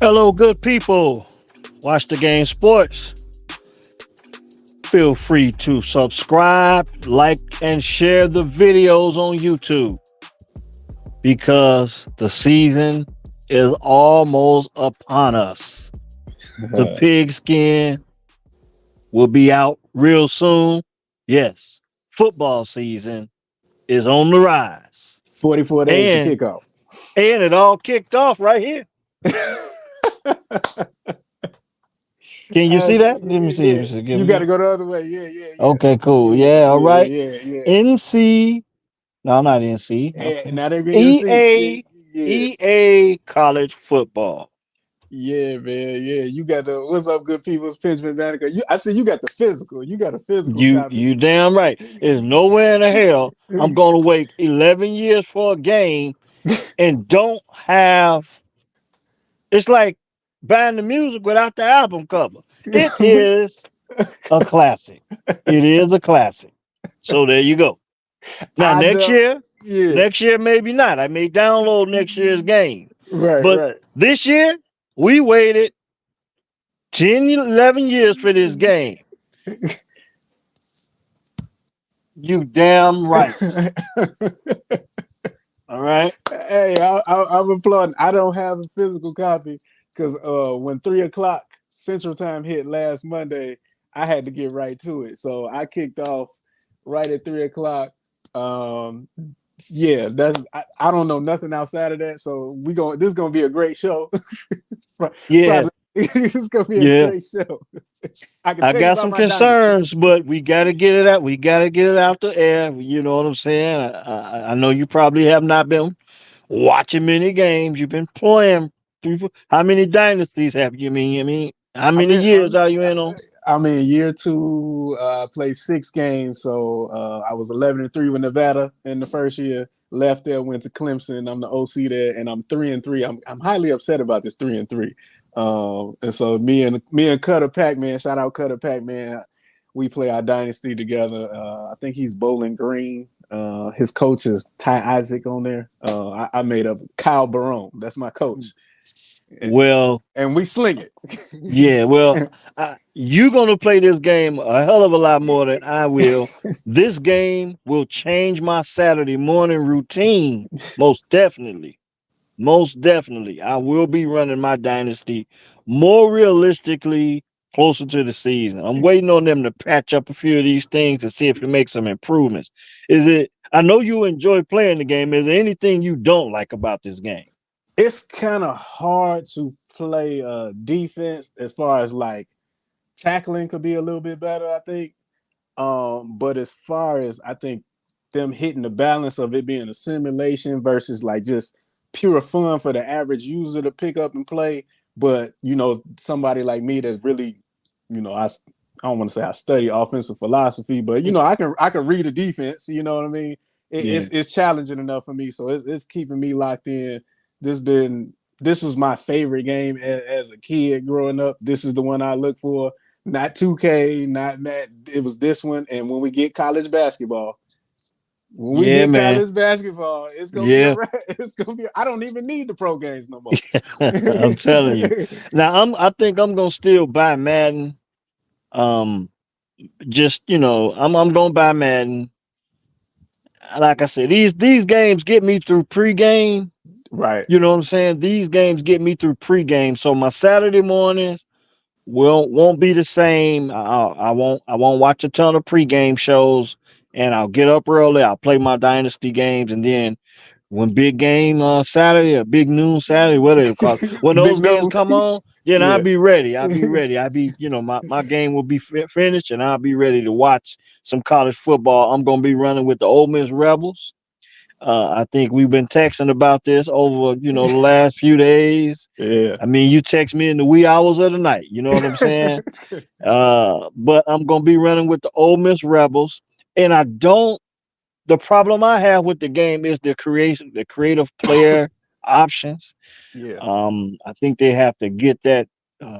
Hello, good people. Watch the game sports. Feel free to subscribe, like, and share the videos on YouTube because the season is almost upon us. The pigskin will be out real soon. Yes, football season is on the rise. 44 days to And kickoff. and it all kicked off right here. Can you see that? Let me see. Let Yeah, me see. Give you got to me. go the other way. Yeah. Okay, cool. Yeah, Yeah, all yeah, right. yeah, yeah. NC. No, not NC. And Okay. now they been UC. Yeah, EA. yeah, EA college football. yeah, man. Yeah, you got the what's up, good people's Benjamin Banneker. I see you got the physical. You got a physical copy. You damn right. There's nowhere in the hell I'm gonna wait 11 years for a game and don't have. It's like buying the music without the album cover. It is a classic. It is a classic. So there you go. Now I know. Yeah. next year maybe not. I may download next year's game. Right, But right. this year we waited 10, 11 years for this game. You damn right. All right. Hey, I'm applauding. I don't have a physical copy because when 3 o'clock Central Time hit last Monday, I had to get right to it. So I kicked off right at 3 o'clock. Um, yeah, I don't know nothing outside of that. So this is gonna be a great show. Yeah. Probably it's gonna be a Yeah. great show. I can I tell you got about some my dynasty. concerns, but we got to get it out. We got to get it out the air. You know what I'm saying? I know you probably have not been watching many games. You've been playing. How many dynasties have you mean? How I'm many in. years are you in on? I'm in year two. Played 6 games, so I was 11-3 with Nevada in the first year. Left there, went to Clemson. I'm the OC there, and I'm 3-3. I'm highly upset about this 3-3. And so me and Cutter Pac-Man, shout out Cutter Pac-Man. We play our dynasty together. I think he's Bowling Green. His coach is Ty Isaac on there. I made up Kyle Barone. That's my coach, Well, and we sling it. yeah. Well, you're gonna play this game a hell of a lot more than I will. This game will change my Saturday morning routine, most definitely. Most definitely. I will be running my dynasty more realistically closer to the season. I'm waiting on them to patch up a few of these things to see if it makes some improvements. I know you enjoy playing the game. Is there anything you don't like about this game? It's kind of hard to play defense as far as like tackling could be a little bit better, I think. But as far as I think them hitting the balance of it being a simulation versus like just pure fun for the average user to pick up and play. But somebody like me that really, I don't want to say I study offensive philosophy, but I can read a defense. You know what I mean? Yeah. It's challenging enough for me, so it's keeping me locked in. This is my favorite game as a kid growing up. This is the one I look for. Not 2K, not Matt. It was this one. And when we get college basketball, Yeah, man. it's gonna be a Yeah. it's gonna be. I don't even need the pro games no more. I'm telling you. Now I think I'm gonna still buy Madden. Um just I'm gonna buy Madden. Like I said, these games get me through pregame. Right. You know what I'm saying? These games get me through pregame. So my Saturday mornings won't be the same. I won't watch a ton of pregame shows, and I'll get up early. I'll play my dynasty games, and then when big game Saturday or big noon Saturday, whatever they call it, when Big those games news. come on, then I'll Yeah. be ready. I'll be ready. My game will be finished, and I'll be ready to watch some college football. I'm gonna be running with the Ole Miss Rebels. I think we've been texting about this over, the last few days. Yeah. I mean, you text me in the wee hours of the night. You know what I'm saying? But I'm gonna be running with the Ole Miss Rebels, and I don't. The problem I have with the game is the creative player options. Yeah. I think they have to get that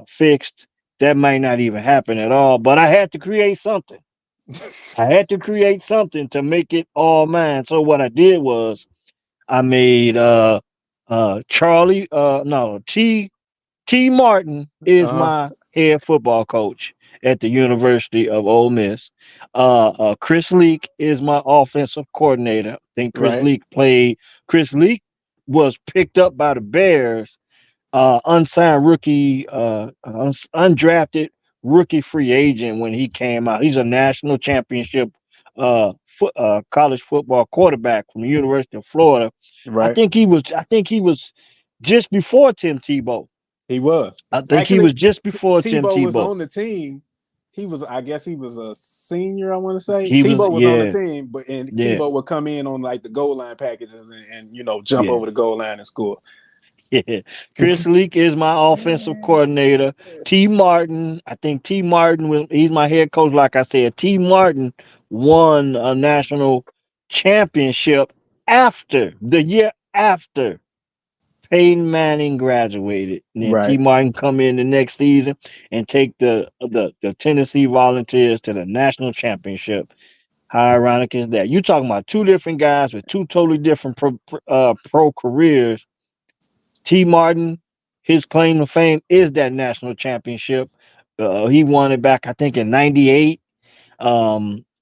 fixed. That might not even happen at all. But I had to create something. I had to create something to make it all mine. So what I did was I made Charlie no T T. Martin is Uh-huh. my head football coach at the University of Ole Miss. Chris Leak is my offensive coordinator. I think Chris Right. Leak played. Chris Leak was picked up by the Bears, unsigned rookie, undrafted rookie free agent when he came out. He's a national championship college football quarterback from the University of Florida. Right. I think he was just before Tim Tebow. He was. I think he Actually, was just before Tim Tebow was Tebow. on the team. He was, I guess he was a senior, I want to say. He was, Tebow was on the yeah, team, but and yeah, Tebow would come in on like the goal line packages and jump yeah, over the goal line and score. yeah. Chris Leak is my offensive coordinator. T. Martin, I think T. Martin he's my head coach. Like I said, T. Martin won a national championship after the year after Peyton Manning graduated. And then T. Right. Martin come in the next season and take the Tennessee Volunteers to the national championship. How ironic is that? You're talking about two different guys with two totally different pro careers. T. Martin, his claim to fame is that national championship. He won it back, I think, in '98.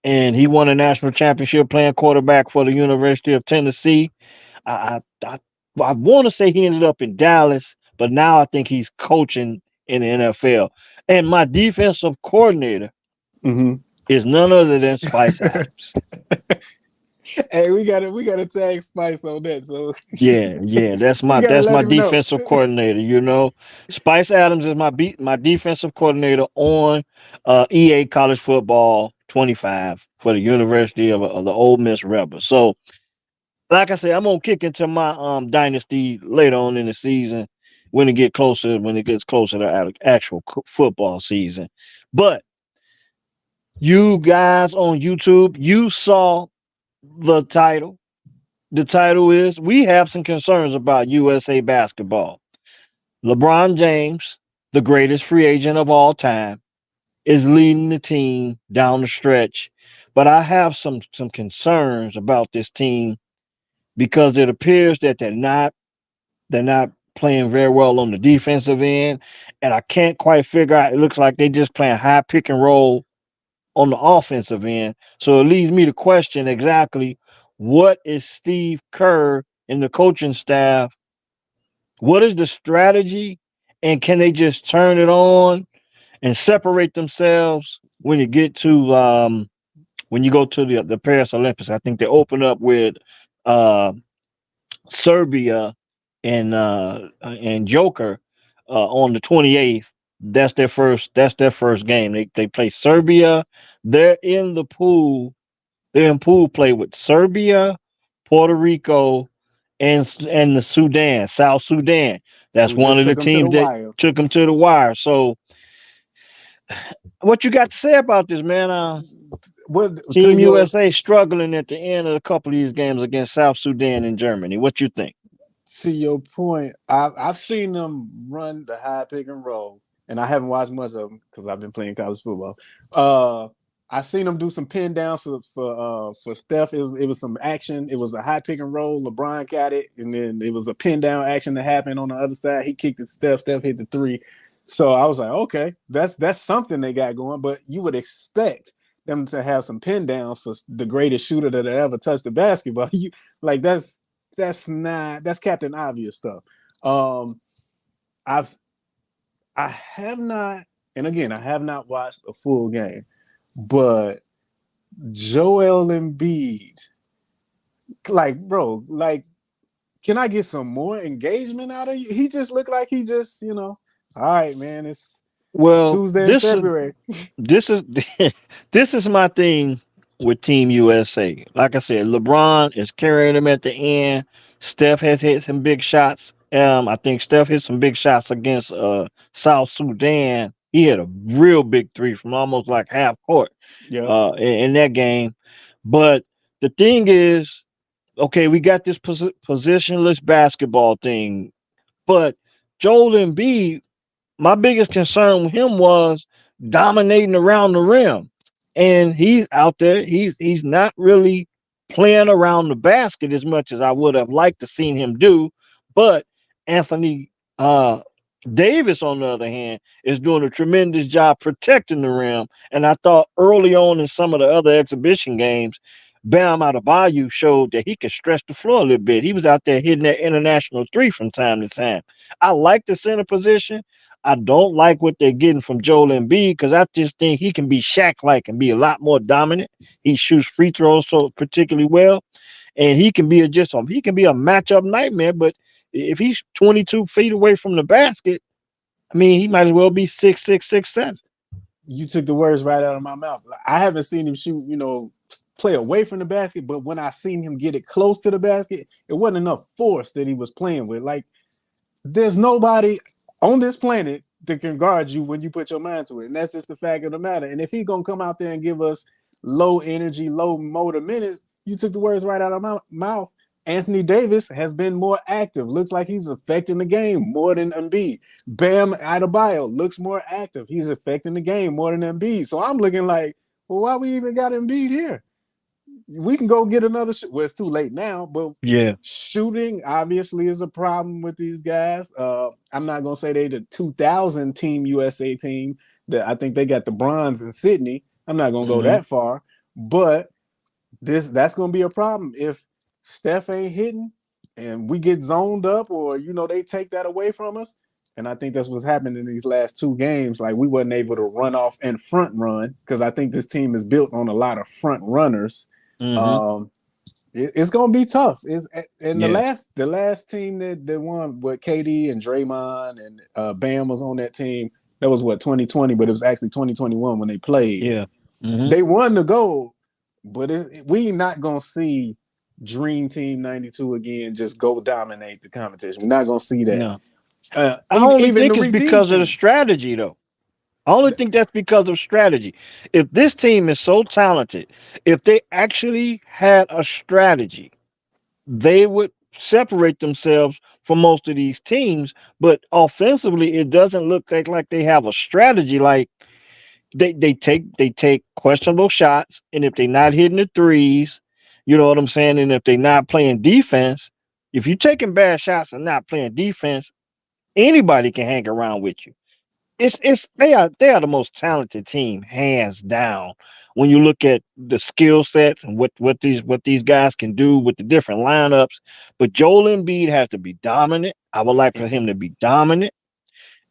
And he won a national championship playing quarterback for the University of Tennessee. I I, I want to say he ended up in Dallas, but now I think he's coaching in the NFL. And my defensive coordinator Mm-hmm. is none other than Spice Adams. Hey, we gotta tag Spice on that. So Yeah, yeah, we gotta that's let my him know. defensive coordinator. Spice Adams is my defensive coordinator on EA College Football 25 for the University of the Ole Miss Rebels. So, like I said, I'm gonna kick into my dynasty later on in the season when it gets closer to actual football season. But you guys on YouTube, you saw the title. The title is We Have Some Concerns About USA Basketball. LeBron James, the greatest free agent of all time, is leading the team down the stretch. But I have some concerns about this team because it appears that they're not playing very well on the defensive end. And I can't quite figure out, it looks like they just playing high pick and roll on the offensive end. So it leads me to question exactly what is Steve Kerr and the coaching staff, what is the strategy, and can they just turn it on and separate themselves when you go to the Paris Olympics? I think they open up with uh, Serbia and Joker on the 28th. That's their first game. They play Serbia. They're in the pool. They're in pool play with Serbia, Puerto Rico, and the Sudan, South Sudan. That's Who one just of the took him to the teams that wire? took them to the wire. So, what you got to say about this, man? What to Team yours? USA struggling at the end of a couple of these games against South Sudan and Germany. What you think? To your point, I've seen them run the high pick and roll, and I haven't watched much of them because I've been playing college football. I've seen them do some pin downs for Steph. It was some action. It was a high pick and roll. LeBron got it, and then it was a pin down action that happened on the other side. He kicked it. Steph hit the three. So I was like, okay, that's something they got going. But you would expect them to have some pin downs for the greatest shooter that ever touched the basketball. You like that's Captain Obvious stuff. Um, I've I have not, and again, I have not watched a full game, but Joel Embiid, like, bro, like, can I get some more engagement out of you? He just looked like he just, all right, man, it's Well, Tuesday in February. this is this is my thing with Team USA. Like I said, LeBron is carrying them at the end. Steph has hit some big shots. I think Steph hit some big shots against South Sudan. He had a real big three from almost like half court Yep. in that game. But the thing is, okay, we got this positionless basketball thing, but Joel Embiid, my biggest concern with him was dominating around the rim. And he's out there. He's not really playing around the basket as much as I would have liked to seen him do. But Anthony Davis, on the other hand, is doing a tremendous job protecting the rim. And I thought early on in some of the other exhibition games, Bam Adebayo showed that he could stretch the floor a little bit. He was out there hitting that international three from time to time. I like the center position. I don't like what they're getting from Joel Embiid because I just think he can be Shaq-like and be a lot more dominant. He shoots free throws so particularly well, and he can be he can be a matchup nightmare. But if he's 22 feet away from the basket, I mean, he might as well be 6'6", 6'7". You took the words right out of my mouth. I haven't seen him shoot, play away from the basket, but when I seen him get it close to the basket, it wasn't enough force that he was playing with. Like, there's nobody on this planet that can guard you when you put your mind to it. And that's just the fact of the matter. And if he's going to come out there and give us low energy, low motor minutes, you took the words right out of my mouth. Anthony Davis has been more active. Looks like he's affecting the game more than Embiid. Bam Adebayo looks more active. He's affecting the game more than Embiid. So I'm looking like, well, why we even got Embiid here? We can go get another well, it's too late now, but Yeah, shooting obviously is a problem with these guys. I'm not gonna say they the 2000 Team USA team. That I think they got the bronze in Sydney. I'm not gonna go that far, but that's gonna be a problem if Steph ain't hitting and we get zoned up, or they take that away from us. And I think that's what's happened in these last two games. Like, we wasn't able to run off and front run because I think this team is built on a lot of front runners. It's gonna be tough. And the last team that won with KD and Draymond and Bam was on that team. That was 2020, but it was actually 2021 when they played. Yeah. They won the gold, but we not gonna see Dream Team '92 again. Just go dominate the competition. We're not gonna see that. No. I only even think the it's Redeem because of the team. strategy, though. I only think that's because of strategy. If this team is so talented, if they actually had a strategy, they would separate themselves from most of these teams. But offensively, it doesn't look like they have a strategy. Like they take questionable shots, and if they're not hitting the threes, you know what I'm saying, and if they're not playing defense, if you're taking bad shots and not playing defense, anybody can hang around with you. They are the most talented team, hands down. When you look at the skill sets and what these guys can do with the different lineups, but Joel Embiid has to be dominant. I would like for him to be dominant,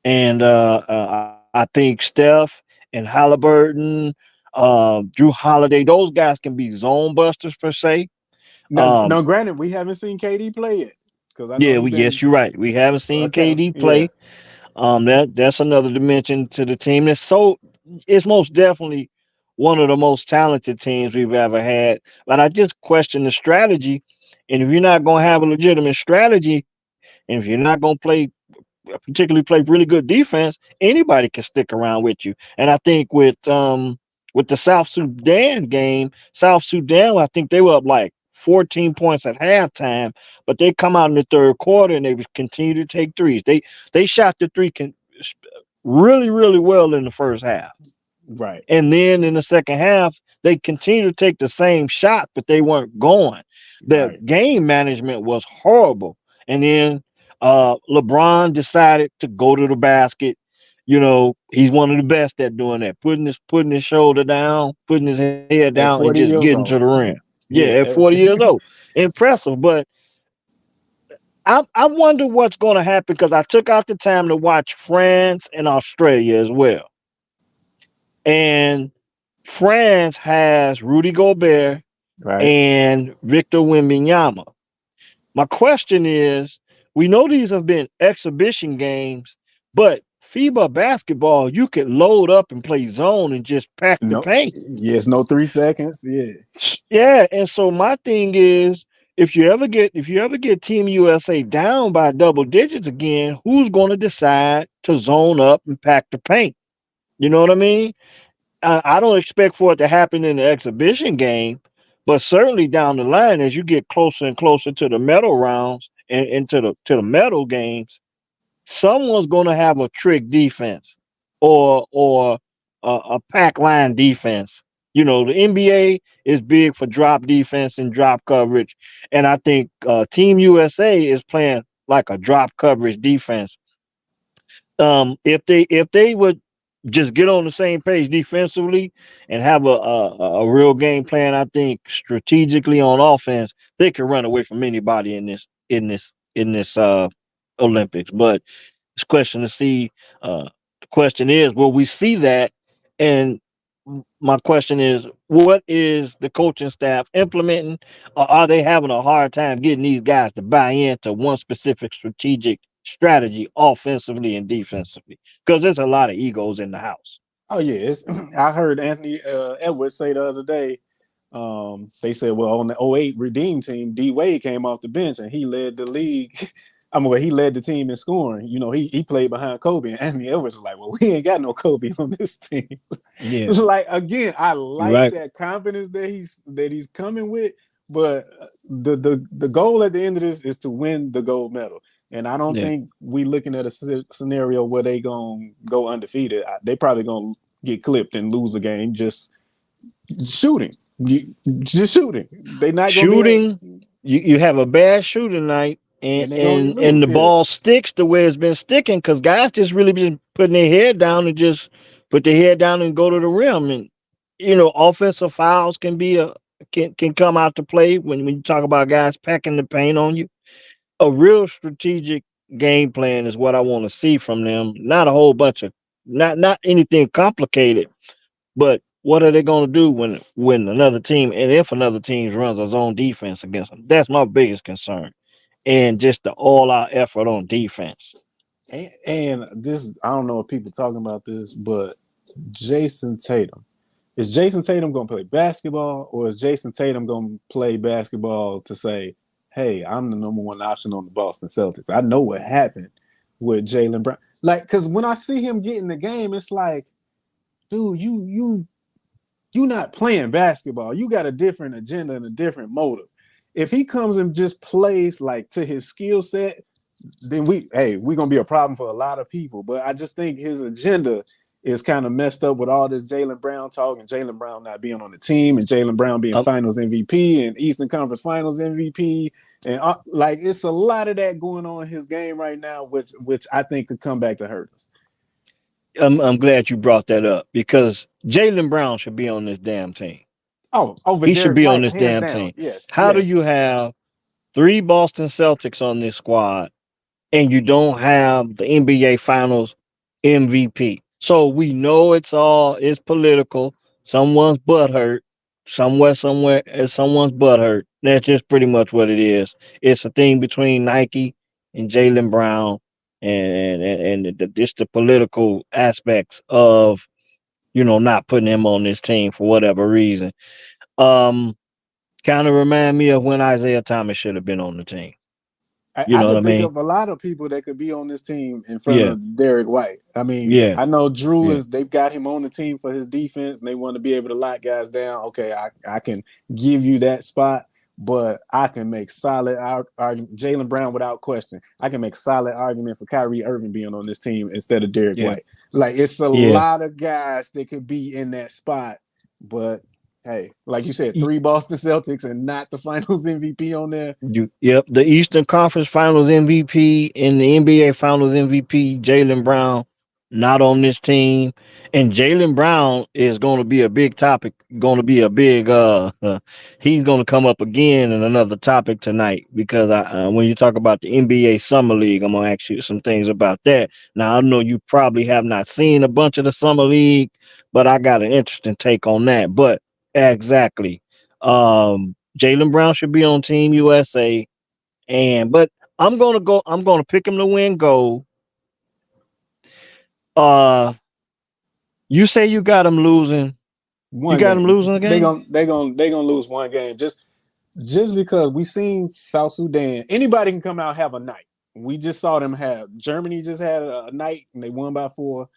and I think Steph and Halliburton, Drew Holiday, those guys can be zone busters per se. Um, Now, granted, we haven't seen KD play it because I know yeah, he yes, been you're right. We haven't seen okay. KD Yeah, play. That's another dimension to the team. It's most definitely one of the most talented teams we've ever had. But I just question the strategy. And if you're not going to have a legitimate strategy, and if you're not going to particularly play really good defense, anybody can stick around with you. And I think with the South Sudan game, South Sudan, I think they were up like 14 points at halftime, but they come out in the third quarter and they continue to take threes. They shot the really, really well in the first half. right, And then in the second half, they continued to take the same shot, but they weren't going. The right. game management was horrible. And then LeBron decided to go to the basket. He's one of the best at doing that, putting his shoulder down, putting his head down, and At just 40 getting years to the old, rim. Yeah, at yeah. 40 years old. Impressive. But I wonder what's going to happen because I took out the time to watch France and Australia as well. And France has Rudy Gobert Right. and Victor Wembanyama. My question is, we know these have been exhibition games, but FIBA basketball, you could load up and play zone and just pack the No, paint. yes, no 3 seconds. Yeah, Yeah, and so my thing is, if you ever get Team USA down by double digits again, who's going to decide to zone up and pack the paint? You know what I mean? I don't expect for it to happen in the exhibition game, but certainly down the line, as you get closer and closer to the medal rounds and to the medal games, someone's going to have a trick defense or a pack line defense. The NBA is big for drop defense and drop coverage, and I think Team USA is playing like a drop coverage defense. If they would just get on the same page defensively and have a real game plan, I think strategically on offense, they could run away from anybody in this Olympics. But it's a question to see. The question is, will we see that? And my question is, what is the coaching staff implementing, or are they having a hard time getting these guys to buy into one specific strategic strategy, offensively and defensively? Because there's a lot of egos in the house. Oh yeah, it's, I heard Anthony Edwards say the other day. They said, well, on the '08 Redeem team, D Wade came off the bench and he led the league. I mean, well, he led the team in scoring. You know, he played behind Kobe, and Anthony Edwards was like, well, we ain't got no Kobe on this team. Yeah, Like again, I you're like right. that confidence that he's coming with, but the goal at the end of this is to win the gold medal. And I don't Yeah, think we looking at a scenario where they gonna go undefeated. They probably gonna get clipped and lose a game just shooting. Just shooting. They not gonna be able, shooting. You have a bad shooting night, and and they gonna and lose. and the Yeah. ball sticks the way it's been sticking because guys just really been putting their head down and just put their head down and go to the rim. And offensive fouls can come out to play when you talk about guys packing the paint on you. A real strategic game plan is what I want to see from them. Not a whole bunch of not anything complicated, but what are they going to do when another team, and if another team runs a zone defense against them? That's my biggest concern, and just the all out effort on defense. And this, I don't know if people talking about this, but Jason Tatum. Is Jason Tatum going to play basketball, or is Jason Tatum going to play basketball to say, "Hey, I'm the number one option on the Boston Celtics"? I know what happened with Jaylen Brown. Like, because when I see him get in the game, it's like, dude, you not playing basketball. You got a different agenda and a different motive. If he comes and just plays like to his skill set, then we're gonna be a problem for a lot of people. But I just think his agenda is kind of messed up with all this Jaylen Brown talk and Jaylen Brown not being on the team and Jaylen Brown being Um, Finals MVP and Eastern Conference Finals MVP. And like it's a lot of that going on in his game right now, which I think could come back to hurt us. I'm glad you brought that up because Jalen Brown should be on this damn team. Oh, over He should Derek be on White, this hands damn down. team. Yes, How do yes. you have three Boston Celtics on this squad and you don't have the NBA Finals MVP? So we know it's political. Someone's butt hurt. Somewhere is someone's butt hurt. That's just pretty much what it is. It's a thing between Nike and Jalen Brown, just the political aspects of not putting him on this team for whatever reason. Um, Kind of remind me of when Isaiah Thomas should have been on the team. You I know what I could think mean? of a lot of people that could be on this team in front Yeah, of Derek White. I mean, yeah, I know Drew yeah. is they've got him on the team for his defense and they want to be able to lock guys down. Okay, I can give you that spot, but I can make solid argument. Jaylen Brown without question. I can make solid argument for Kyrie Irving being on this team instead of Derek Yeah, White. Like it's a yeah. lot of guys that could be in that spot, but hey, like you said, Y- three Boston Celtics and not the Finals MVP on there. Yep. The Eastern Conference Finals MVP and the NBA Finals MVP, Jalen Brown, not on this team. And Jalen Brown is going to be a big topic, going to be a big, he's going to come up again in another topic tonight because when you talk about the NBA Summer League, I'm going to ask you some things about that. Now, I know you probably have not seen a bunch of the Summer League, but I got an interesting take on that. But exactly. Jalen Brown should be on Team USA, but I'm gonna pick him to win gold. Uh, you say you got him losing. You One got him game. losing a game. They gonna lose one game just because we seen South Sudan. Anybody can come out and have a night. We just saw them have Germany just had a night and they won by 4.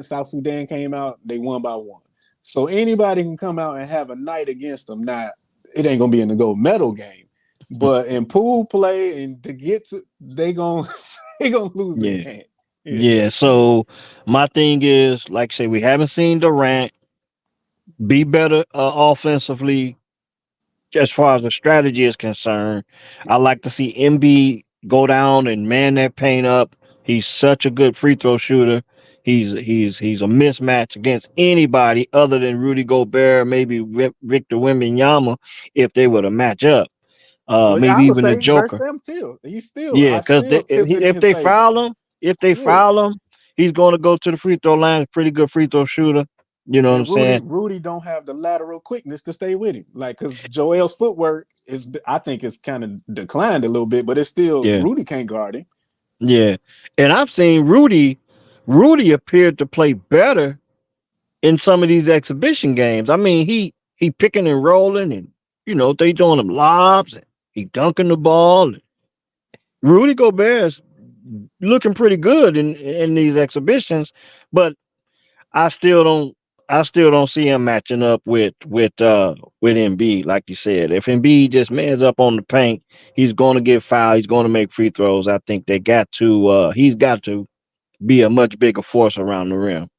South Sudan came out, they won by 1. So anybody can come out and have a night against them. Now it ain't gonna be in the gold medal game, but in pool play and to get to they gonna they gonna lose a Yeah, game. Yeah. yeah. So my thing is, like I say, we haven't seen Durant be better offensively as far as the strategy is concerned. I like to see MB go down and man that paint up. He's such a good free throw shooter. He's a mismatch against anybody other than Rudy Gobert, maybe Victor Wembanyama if they were to match up. Well, yeah, Maybe I would even the say versus Joker. them too. Yeah, I because still tipped it in if his they favor. Yeah. foul him, he's going to go to the free throw line. Pretty good free throw shooter. You know what I'm And Rudy saying? Rudy don't have the lateral quickness to stay with him. Like because Joel's footwork is I think it's kind of declined a little bit, but it's still Yeah, Rudy can't guard him. yeah. And I've seen Rudy. Rudy appeared to play better in some of these exhibition games. I mean, he picking and rolling, and they doing him lobs, and he dunking the ball. And Rudy Gobert's looking pretty good in these exhibitions, but I still don't I still don't see him matching up with Embiid, like you said. If Embiid just mans up on the paint, he's going to get fouled. He's going to make free throws. I think he's got to be a much bigger force around the rim.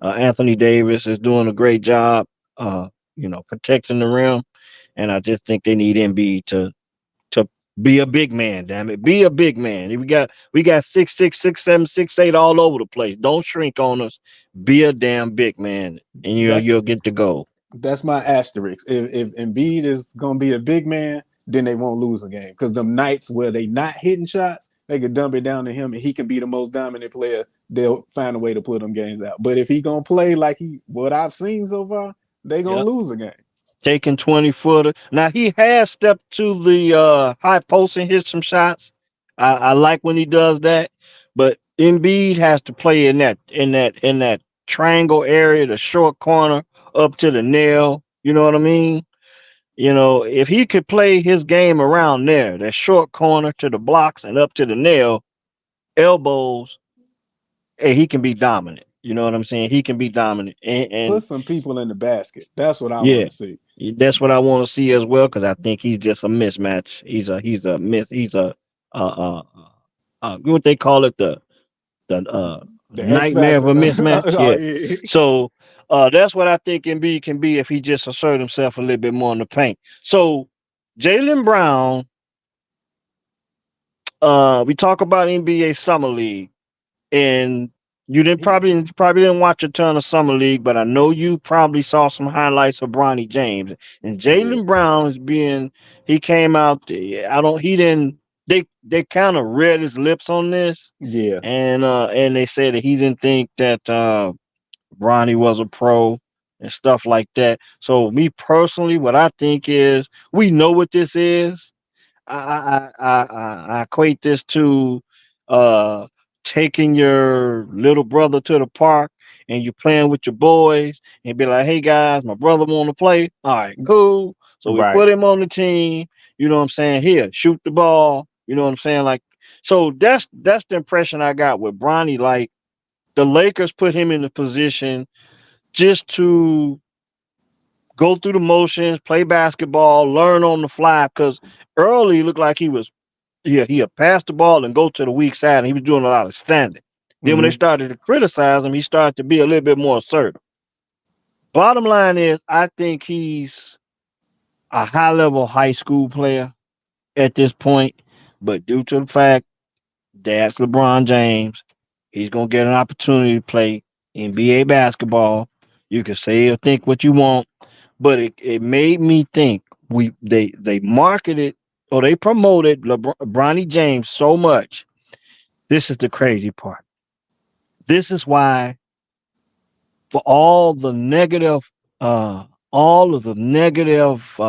Anthony Davis is doing a great job, uh, protecting the rim, and I just think they need Embiid to be a big man. Damn it, be a big man. We got 6'6", 6'7", 6'8" all over the place. Don't shrink on us. Be a damn big man, and That's you'll get the goal. that's my asterisk. If Embiid is gonna be a big man, then they won't lose a game. Because them nights where they not hitting shots, they could dump it down to him and he can be the most dominant player. They'll find a way to put them games out. But if he gonna play like what I've seen so far, they gonna Yep. lose a game. Taking 20-footer. Now he has stepped to the high post and hit some shots. I like when he does that, but Embiid has to play in that triangle area, the short corner up to the nail. You know what I mean? If he could play his game around there, that short corner to the blocks and up to the nail, elbows, hey, he can be dominant. You know what I'm saying? He can be dominant, and Put some people in the basket. That's what I want yeah, to see. that's what I want to see as well because I think he's just a mismatch. What they call it, the The X nightmare of factor. a mismatch. Oh, Yeah. yeah. So that's what I think Embiid can be if he just assert himself a little bit more in the paint. So Jalen Brown, we talk about NBA Summer League, and you didn't He, probably didn't watch a ton of Summer League, but I know you probably saw some highlights of Bronny James and yeah. Jalen Brown is being. He came out. I don't. He didn't. They kind of read his lips on this, Yeah. and they said that he didn't think that Bronny was a pro and stuff like that. So me personally, what I think is we know what this is. I equate this to uh taking your little brother to the park and you playing with your boys and be like, hey guys, my brother want to play. All right, cool. So we Right. put him on the team. You know what I'm saying? Here, shoot the ball. You know what I'm saying? Like, so that's the impression I got with Bronny. Like the Lakers put him in the position just to go through the motions, play basketball, learn on the fly. Because early, he looked like he'd pass the ball and go to the weak side, and he was doing a lot of standing. Then when they Mm-hmm. started to criticize him, he started to be a little bit more assertive. Bottom line is, I think he's a high level high school player at this point, but due to the fact that's LeBron James, he's gonna get an opportunity to play NBA basketball. You can say or think what you want, but it made me think they marketed or they promoted Bronny James so much. This is the crazy part. This is why for uh all of the negative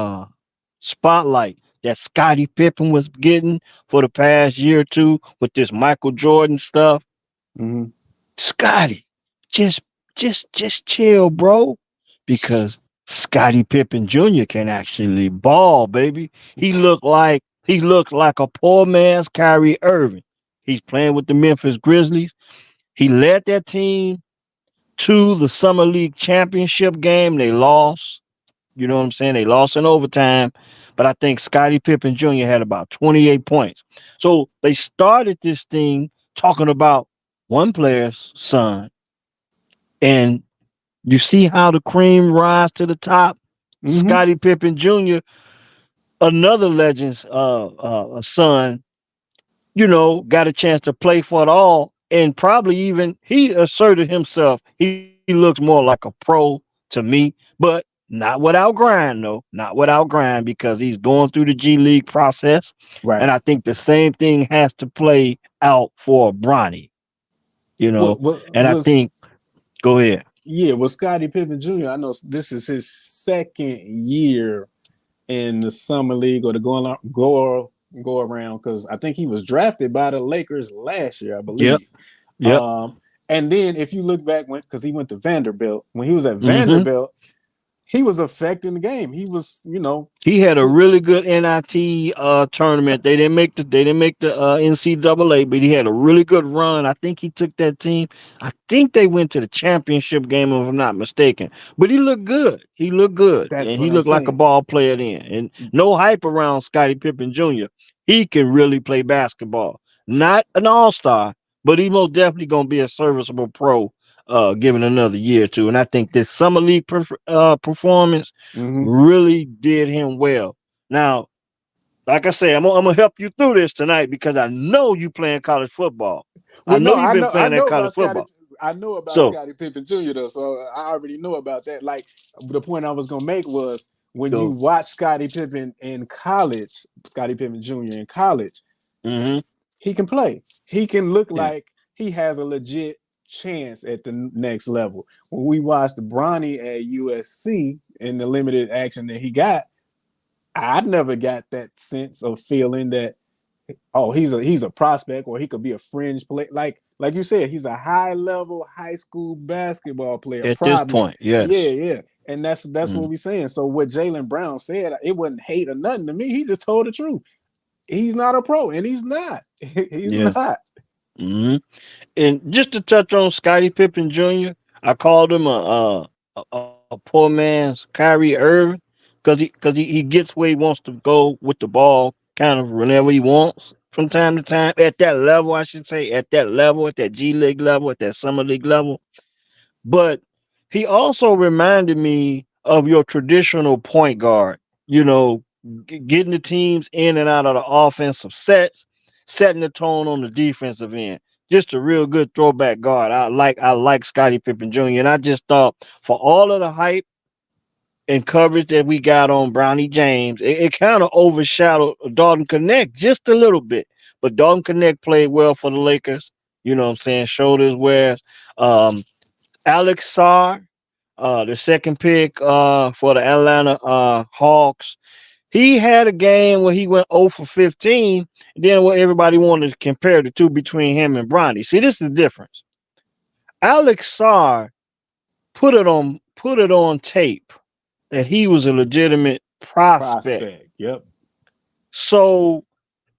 spotlight that Scottie Pippen was getting for the past year or two with this Michael Jordan stuff. Mm-hmm. Scotty, just just chill, bro. Because Scottie Pippen Jr. can actually ball, baby. He looked like a poor man's Kyrie Irving. He's playing with the Memphis Grizzlies. He led that team to the Summer League championship game. They lost. You know what I'm saying? They lost in overtime. But I think Scottie Pippen Jr. had about 28 points. So they started this thing talking about one player's son. And you see how the cream rise to the top. Mm-hmm. Scottie Pippen Jr., another legend's son, got a chance to play for it all. and probably even he asserted himself. He looks more like a pro to me, but not without grind, though. Not without grind because he's going through the G League process, and Right. I think the same thing has to play out for Bronny. You know, What and I was think go ahead. yeah, with Scottie Pippen Jr. I know this is his second year in the summer league or the go around because I think he was drafted by the Lakers last year, I Yep, believe. yep. And then if you look back when because he went to Vanderbilt, when he was at hmm Vanderbilt, he was affecting the game. He was, He had a really good NIT tournament. They didn't make the NCAA, but he had a really good run. I think he took that team. I think they went to the championship game, if I'm not mistaken. But he looked good. He looked good, that's and what he I'm looked like a saying. ball player then. And no hype around Scottie Pippen Jr. He can really play basketball. Not an all star, but he most definitely gonna be a serviceable pro. Given another year or two, and I think this summer league performance Hmm. really did him well. Now, like I say, I'm gonna help you through this tonight because I know you playing college football. I Well, know no, you've been I playing that know college about Scotty. football. I know about So Scottie Pippen Jr. though, so I already know about that. Like the point I was gonna make was when you go. watch Scottie Pippen in college, Scottie Pippen Jr. in college, hmm he can play. He can look Yeah. like he has a legit chance at the next level. When we watched Bronny at USC in the limited action that he got, I never got that sense of feeling that oh he's a prospect or he could be a fringe play like you said he's a high level high school basketball player At this probably. point, Yeah, yes. yeah, and that's what Mm. we're saying. So what Jaylen Brown said, it wasn't hate or nothing to me. He just told the truth. He's not a pro, and he's not. He's Yeah. not. hmm And just to touch on Scottie Pippen Jr., I called him a poor man's Kyrie Irving because he gets where he wants to go with the ball kind of whenever he wants from time to time at that level. I should say at that level, at that G League level, at that summer league level. But he also reminded me of your traditional point guard, you know, getting the teams in and out of the offensive sets, setting the tone on the defensive end. Just a real good throwback guard. I like Scottie Pippen Jr. And I just thought for all of the hype and coverage that we got on Brownie James, it kind of overshadowed Dalton Connect just a little bit. But Dalton Connect played well for the Lakers. You know what I'm saying? Showed his wares. Um, Alex Sarr, the second pick for the Atlanta Hawks. He had a game where he went 0 for 15. Then what everybody wanted to compare the two between him and Bronny. See, this is the difference. Alex Sarr put it on tape that he was a legitimate prospect. Prospect. Yep. So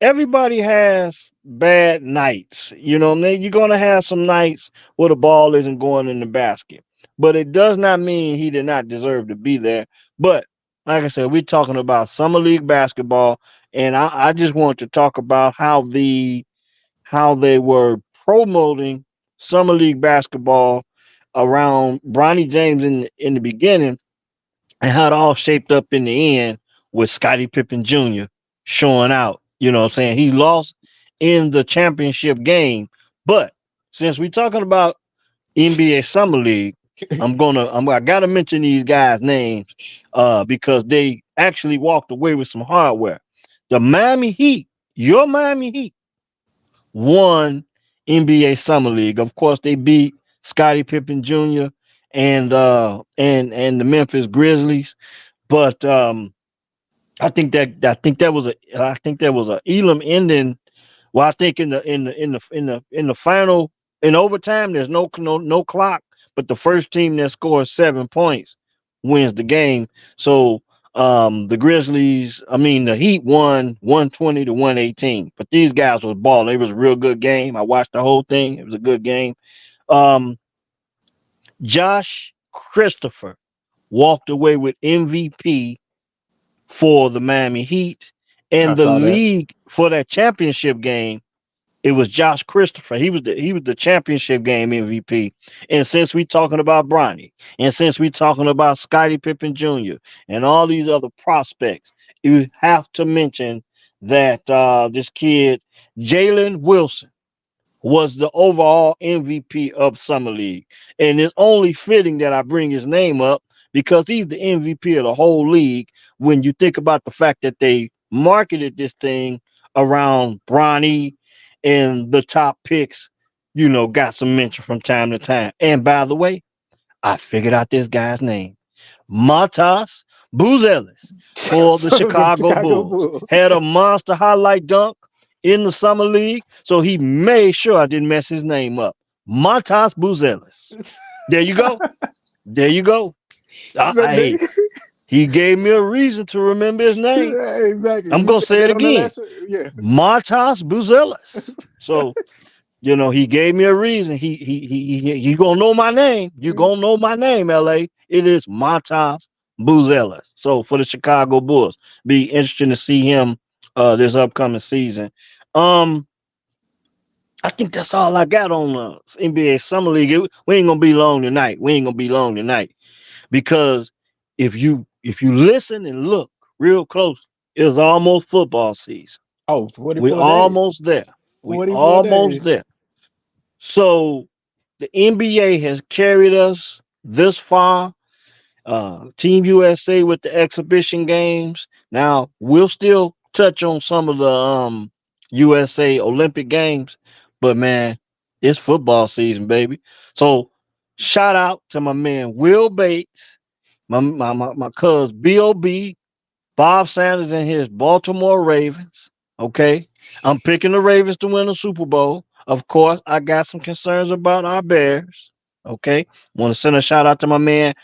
everybody has bad nights. You know, you're going to have some nights where the ball isn't going in the basket. But it does not mean he did not deserve to be there. But like I said, we're talking about summer league basketball, and I just want to talk about how they were promoting summer league basketball around Bronny James in the beginning and how it all shaped up in the end with Scottie Pippen Jr. showing out. You know what I'm saying? He lost in the championship game. But since we're talking about NBA Summer League, I gotta mention these guys' names because they actually walked away with some hardware. The Miami Heat, your Miami Heat, won NBA Summer League. Of course, they beat Scottie Pippen Jr. and the Memphis Grizzlies. But I think that was a Elam ending. Well, I think in the final in overtime, there's no clock, but the first team that scores 7 points wins the game. So the Heat won 120 to 118. But these guys was balling. It was a real good game. I watched the whole thing. It was a good game. Um, Josh Christopher walked away with MVP for the Miami Heat. I And the saw that. league for that championship game, it was Josh Christopher. He was the championship game MVP. And since we talking about Bronny, and since we talking about Scottie Pippen Jr. and all these other prospects, you have to mention that this kid Jalen Wilson was the overall MVP of Summer League. And it's only fitting that I bring his name up because he's the MVP of the whole league when you think about the fact that they marketed this thing around Bronny and the top picks, got some mention from time to time. And by the way, I figured out this guy's name. Matas Buzelis for the For the Chicago Chicago Bulls. Bulls. Had a monster highlight dunk in the summer league, so he made sure I didn't mess his name up. Matas Buzelis. There you go. There you go. Hey, he gave me a reason to remember his name. Exactly. I'm You gonna say said it that on the again. last. Yeah. Matas Buzelis. So he gave me a reason. You gonna know my name. You gonna know my name, LA. It is Matas Buzelis. So for the Chicago Bulls, be interesting to see him this upcoming season. Um, I think that's all I got on NBA Summer League. We ain't gonna be long tonight. We ain't gonna be long tonight because if you listen and look real close, it's almost football season. Oh, We 44 days. almost there. We 44 almost days. there. So the NBA has carried us this far. Team USA with the exhibition games. Now we'll still touch on some of the USA Olympic games, but man, it's football season, baby. So shout out to my man Will Bates, my cuz Bob, Bob Sanders and his Baltimore Ravens. Okay. I'm picking the Ravens to win the Super Bowl. Of course, I got some concerns about our Bears. Okay. Want to send a shout out to my man,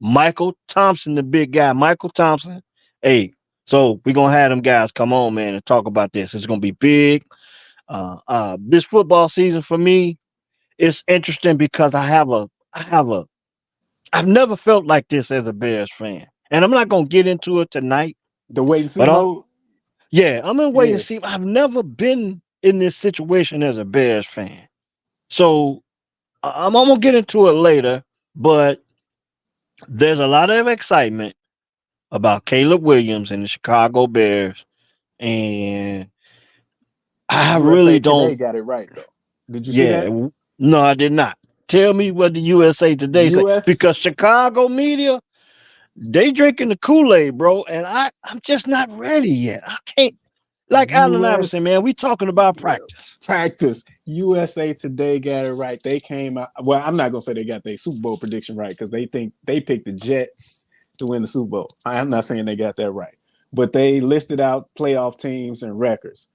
Michael Thompson, the big guy. Michael Thompson. Hey, so we're going to have them guys come on, man, and talk about this. It's going to be big. This football season for me is interesting because I've never felt like this as a Bears fan. And I'm not going to get into it tonight, The wait and see but mode. yeah, I'm gonna wait and Yeah. see. I've never been in this situation as a Bears fan, so I'm gonna get into it later. But there's a lot of excitement about Caleb Williams and the Chicago Bears, and I USA really Today don't. got it right though. Did you see Yeah, that? no, I did not. Tell me what the USA Today say US. because Chicago media they drinking the Kool Aid, bro, and I'm just not ready yet. I can't. Like Allen Iverson, US man, we talking about practice. practice. USA Today got it right. They came out. Well, I'm not gonna say they got their Super Bowl prediction right because they think they picked the Jets to win the Super Bowl. I'm not saying they got that right, but they listed out playoff teams and records.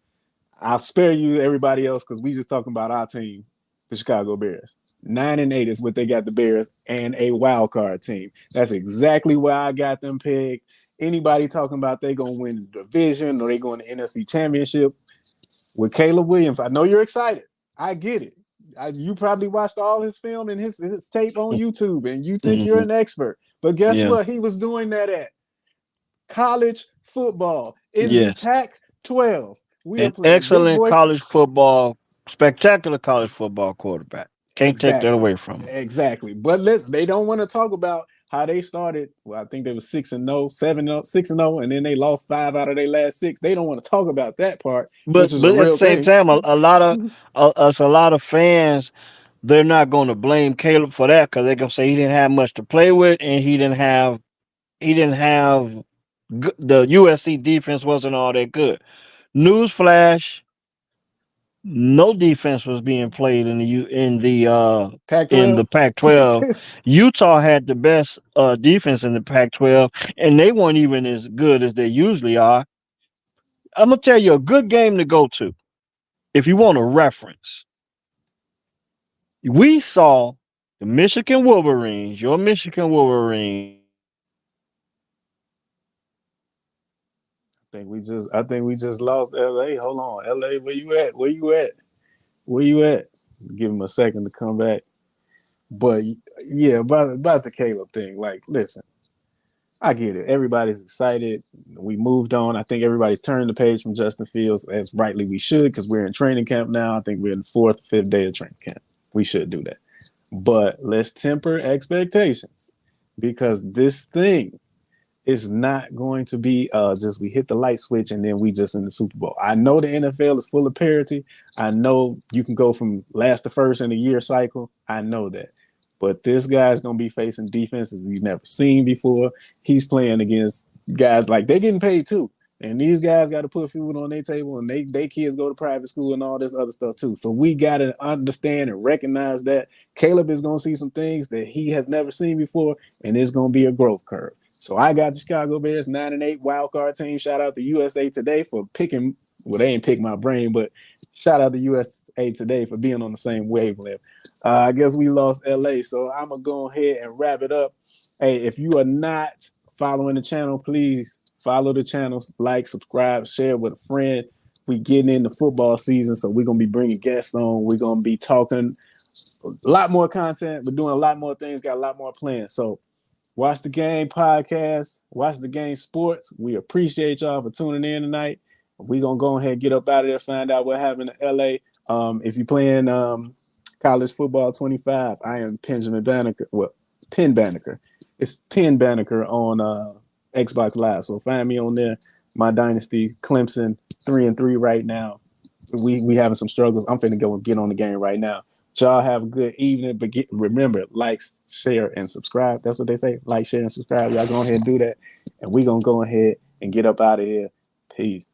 I'll spare you everybody else because we just talking about our team, the Chicago Bears. 9-8 is what they got the Bears and a wild card team. That's exactly where I got them pegged. Anybody talking about they gonna win the division or they going to NFC Championship with Caleb Williams? I know you're excited. I get it. You probably watched all his film and his tape on YouTube, and you think you're Mhm. an expert. But guess Yeah. what? He was doing that at college football in the Yes. Pac-12. We are An playing big excellent boy. college football, spectacular college football quarterback. Can't take that Exactly. away from him. Exactly. But they don't want to talk about how they started. Well, I think they were 6-0, 7-0, 6-0, and then they lost 5 out of their last 6. They don't want to talk about that part, But which is a but at the real same thing. time, a lot of fans they're not going to blame Caleb for that because they're gonna say he didn't have much to play with and he didn't have the USC defense wasn't all that good. Newsflash: no defense was being played in the Pac-12. Pac-12. Utah had the best defense in the Pac-12, and they weren't even as good as they usually are. I'm gonna tell you a good game to go to if you want a reference. We saw the Michigan Wolverines, your Michigan Wolverines, I think we just lost LA. Hold on. LA, where you at? Where you at? Where you at? Give him a second to come back. But yeah, about the Caleb thing. Like, listen, I get it. Everybody's excited. We moved on. I think everybody turned the page from Justin Fields, as rightly we should, because we're in training camp now. I think we're in the 4th, 5th day of training camp. We should do that. But let's temper expectations because this thing It's not going to be just we hit the light switch and then we just in the Super Bowl. I know the NFL is full of parity. I know you can go from last to first in a year cycle. I know that. But this guy's going to be facing defenses he's never seen before. He's playing against guys like they're getting paid too. And these guys got to put food on their table, and they kids go to private school and all this other stuff too. So we got to understand and recognize that Caleb is going to see some things that he has never seen before, and it's going to be a growth curve. So I got the Chicago Bears 9-8 wild card team. Shout out to USA Today for picking. Well, they ain't pick my brain, but shout out to USA Today for being on the same wavelength. I guess we lost LA, so I'm gonna go ahead and wrap it up. Hey, if you are not following the channel, please follow the channel, like, subscribe, share with a friend. We getting into football season, so we're gonna be bringing guests on. We're gonna be talking a lot more content. We're doing a lot more things. Got a lot more plans. So Watch the Game podcast. Watch the Game Sports. We appreciate y'all for tuning in tonight. We're going to go ahead and get up out of there, find out what happened in LA. If you're playing college football 25, I am Benjamin Banneker. Well, Penn Banneker. It's Penn Banneker on Xbox Live. So find me on there. My Dynasty, Clemson, 3-3 right now. We having some struggles. I'm finna go and get on the game right now. Y'all have a good evening, but remember, like, share, and subscribe. That's what they say. Like, share, and subscribe. Y'all go ahead and do that. And we going to go ahead and get up out of here. Peace.